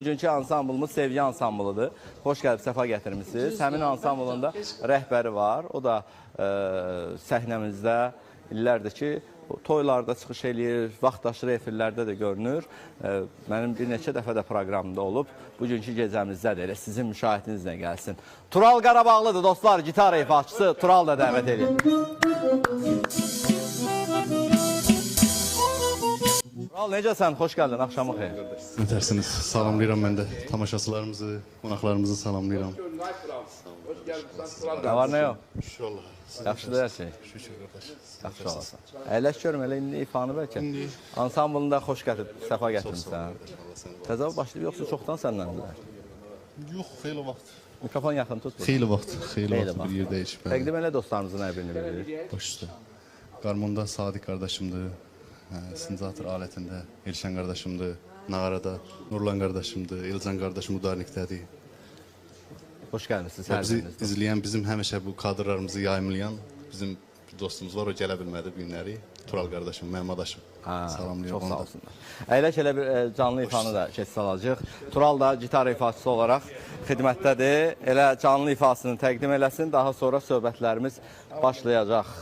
Bugünkü ansamblımız Sevgi ansamblıdır. Xoş gəlib, səfa gətirmişsiniz. Həmin ansamblında rəhbəri var. O da səhnəmizdə illərdir ki, toylarda çıxış eləyir, vaxtaşırı efirlərdə də görünür. Mənim bir neçə dəfə də proqramda olub. Bugünkü gecəmizdə də elə sizin müşahidinizlə gəlsin. Tural Qarabağlıdır dostlar, gitar ifaçısı Tural da dəvət edir. Tural, necəsən? Xoş gəldin, axşamı xeyir. Nətərsiniz? Salamlayıram mən də tamaşaçılarımızı, qonaqlarımızı salamlayıram. Nə var, nə yox? İnşallah. Yaxşıdır hər şey. Şükür qardaş. Yaxşı olasın. Əyləş görüm, elə indi ifanı bəlkə. Ansamblında xoş gəlib, səfa gətirmişsən. Təzə başlayıb, yoxsa çoxdan səndəndirlər? Yox, xeyli vaxt. Mikrofon yaxın tut. Xeyli vaxt bir yerdəyik. Təqdim elə dostlarımızın hər birini bilir. Baş üstə. Qarmonda Sadiq qardaşımdır. Sincator alətində Elşən qardaşımdır. Nağarada Nurlan qardaşımdır. Elcan qardaşım Udarnikdədir. Xoş gəlmişsiniz hər Bizi biriniz. izləyən, bizim həmişə bu kadrlarımızı yayımlayan bizim bir dostumuz var, o gələ bilmədi bu günləri. Tural qardaşım, Məmmadaşım. Salamlayıram. Çox sağ olsunlar. Əyləş elə bir canlı ifanı da keçsə alacaq. Tural da gitar ifaçısı olaraq xidmətdədir. Elə canlı ifasını təqdim eləsin, daha sonra söhbətlərimiz başlayacaq.